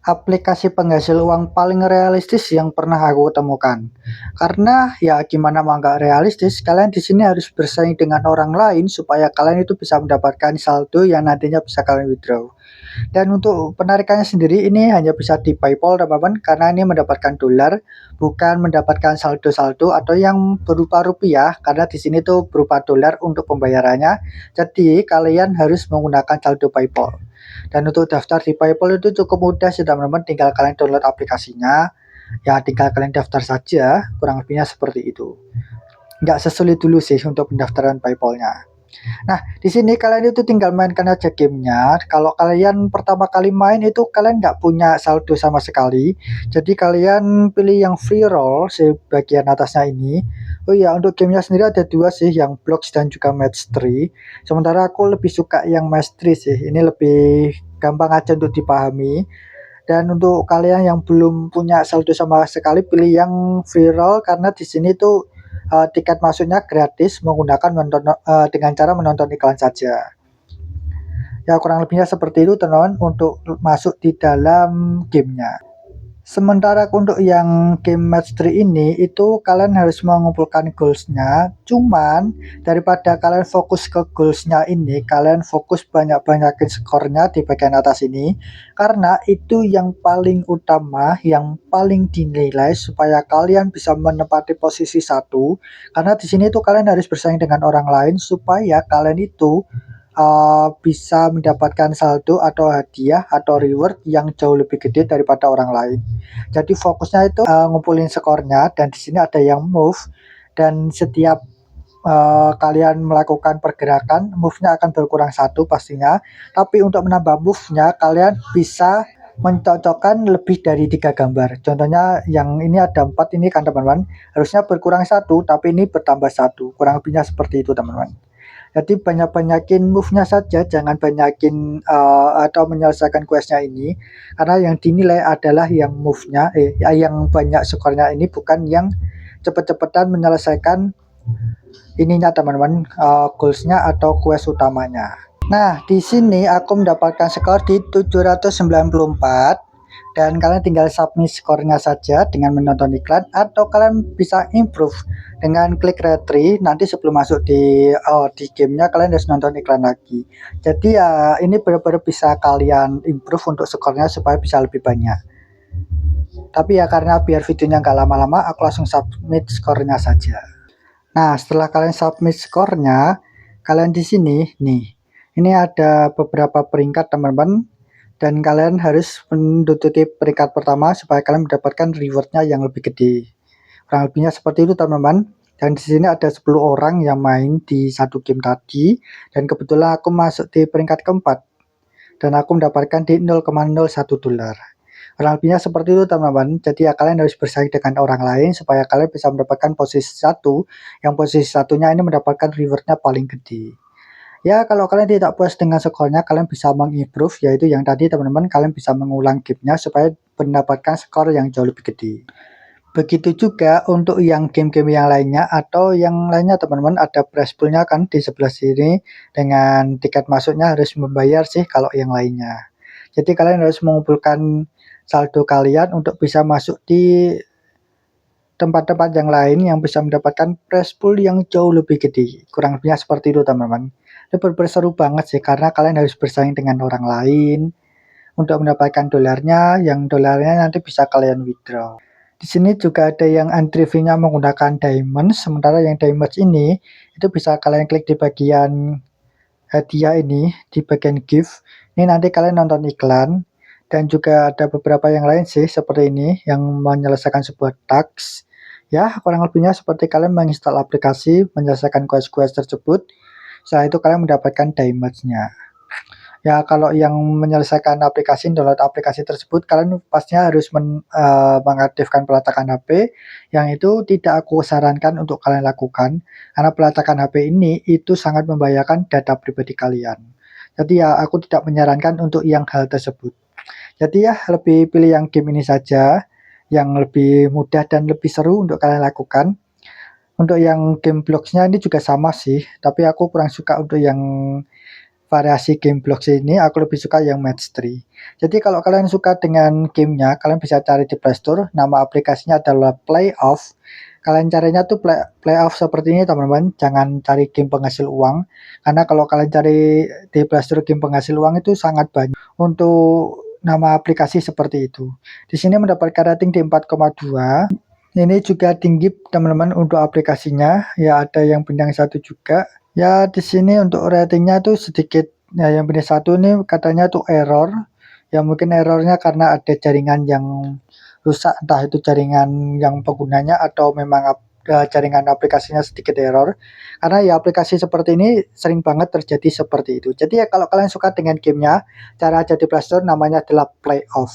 aplikasi penghasil uang paling realistis yang pernah aku temukan. Karena ya gimana mau nggak realistis, kalian di sini harus bersaing dengan orang lain supaya kalian itu bisa mendapatkan saldo yang nantinya bisa kalian withdraw. Dan untuk penarikannya sendiri ini hanya bisa di PayPal teman-teman, karena ini mendapatkan dolar, bukan mendapatkan saldo-saldo atau yang berupa rupiah, karena di sini tuh berupa dolar untuk pembayarannya. Jadi kalian harus menggunakan saldo PayPal. Dan untuk daftar di PayPal itu cukup mudah sih teman-teman, tinggal kalian download aplikasinya, ya tinggal kalian daftar saja, kurang lebihnya seperti itu. Nggak sesulit dulu sih untuk pendaftaran PayPal-nya. Nah, di sini kalian itu tinggal mainkan aja gamenya. Kalau kalian pertama kali main itu kalian nggak punya saldo sama sekali. Jadi kalian pilih yang free roll sebagian atasnya ini. Oh iya, untuk gamenya sendiri ada dua sih, yang blocks dan juga match 3. Sementara aku lebih suka yang match 3 sih. Ini lebih gampang aja untuk dipahami. Dan untuk kalian yang belum punya saldo sama sekali, pilih yang free roll karena di sini tuh tiket masuknya gratis menggunakan dengan cara menonton iklan saja. Ya kurang lebihnya seperti itu teman-teman untuk masuk di dalam gamenya. Sementara untuk yang game match 3 ini itu kalian harus mengumpulkan goalsnya. Cuman daripada kalian fokus ke goalsnya ini, kalian fokus banyak-banyakin skornya di bagian atas ini, karena itu yang paling utama, yang paling dinilai supaya kalian bisa menempati posisi satu. Karena di sini tuh kalian harus bersaing dengan orang lain supaya kalian itu bisa mendapatkan saldo atau hadiah atau reward yang jauh lebih gede daripada orang lain. Jadi fokusnya itu ngumpulin skornya, dan di sini ada yang move, dan setiap kalian melakukan pergerakan, move-nya akan berkurang satu pastinya. Tapi untuk menambah move-nya kalian bisa mencocokkan lebih dari 3 gambar. Contohnya yang ini ada 4 ini kan teman-teman, harusnya berkurang satu tapi ini bertambah satu. Kurang lebihnya seperti itu teman-teman. Jadi banyak-banyakin move-nya saja, jangan banyakin atau menyelesaikan quest-nya ini, karena yang dinilai adalah yang move-nya, yang banyak skornya ini, bukan yang cepet-cepetan menyelesaikan ininya teman-teman, goals-nya atau quest utamanya. Nah, di sini aku mendapatkan skor di 794. Dan kalian tinggal submit skornya saja dengan menonton iklan, atau kalian bisa improve dengan klik retry. Nanti sebelum masuk di gamenya kalian harus nonton iklan lagi. Jadi ya ini benar-benar bisa kalian improve untuk skornya supaya bisa lebih banyak. Tapi ya karena biar videonya nggak lama-lama, aku langsung submit skornya saja. Nah, setelah kalian submit skornya, kalian di sini nih, ini ada beberapa peringkat teman-teman, dan kalian harus menduduki peringkat pertama supaya kalian mendapatkan rewardnya yang lebih gede. Kurang lebihnya seperti itu teman-teman. Dan di sini ada 10 orang yang main di satu game tadi, dan kebetulan aku masuk di peringkat keempat, dan aku mendapatkan di 0,01 dolar. Kurang lebihnya seperti itu teman-teman. Jadi ya kalian harus bersaing dengan orang lain supaya kalian bisa mendapatkan posisi satu, yang posisi satunya ini mendapatkan rewardnya paling gede. Ya kalau kalian tidak puas dengan skornya, kalian bisa mengimprove, yaitu yang tadi teman-teman, kalian bisa mengulang gamenya supaya mendapatkan skor yang jauh lebih gede. Begitu juga untuk yang game-game yang lainnya, atau yang lainnya teman-teman, ada prize pool-nya kan di sebelah sini, dengan tiket masuknya harus membayar sih kalau yang lainnya. Jadi kalian harus mengumpulkan saldo kalian untuk bisa masuk di tempat-tempat yang lain yang bisa mendapatkan prize pool yang jauh lebih gede. Kurang lebihnya seperti itu teman-teman. Itu seru banget sih, karena kalian harus bersaing dengan orang lain untuk mendapatkan dolarnya, yang dolarnya nanti bisa kalian withdraw. Di sini juga ada yang entry fee-nya menggunakan diamond, sementara yang diamond ini itu bisa kalian klik di bagian hadiah ini, di bagian gift. Ini nanti kalian nonton iklan, dan juga ada beberapa yang lain sih seperti ini yang menyelesaikan sebuah task. Ya, kurang lebihnya seperti kalian menginstal aplikasi, menyelesaikan quest-quest tersebut. Setelah itu kalian mendapatkan diamond-nya. Ya, kalau yang menyelesaikan aplikasi, download aplikasi tersebut, kalian pastinya harus mengaktifkan peletakan HP, yang itu tidak aku sarankan untuk kalian lakukan, karena peletakan HP ini itu sangat membahayakan data pribadi kalian. Jadi ya aku tidak menyarankan untuk yang hal tersebut. Jadi ya lebih pilih yang game ini saja, yang lebih mudah dan lebih seru untuk kalian lakukan. Untuk yang game blocks-nya ini juga sama sih, tapi aku kurang suka untuk yang variasi game blocks ini aku lebih suka yang match 3. Jadi kalau kalian suka dengan gamenya, kalian bisa cari di Play Store, nama aplikasinya adalah Playoff. Kalian carinya tuh Playoff seperti ini teman-teman, jangan cari game penghasil uang, karena kalau kalian cari di Play Store game penghasil uang itu sangat banyak untuk nama aplikasi seperti itu. Di sini mendapatkan rating di 4,2. Ini juga tinggi teman-teman untuk aplikasinya, ya ada yang bintang 1 juga. Ya di sini untuk ratingnya tuh sedikit, ya yang bintang 1 ini katanya tuh error. Ya mungkin errornya karena ada jaringan yang rusak, entah itu jaringan yang penggunanya atau memang jaringan aplikasinya sedikit error. Karena ya aplikasi seperti ini sering banget terjadi seperti itu. Jadi ya kalau kalian suka dengan gamenya, cara aja di Play Store namanya adalah Playoff.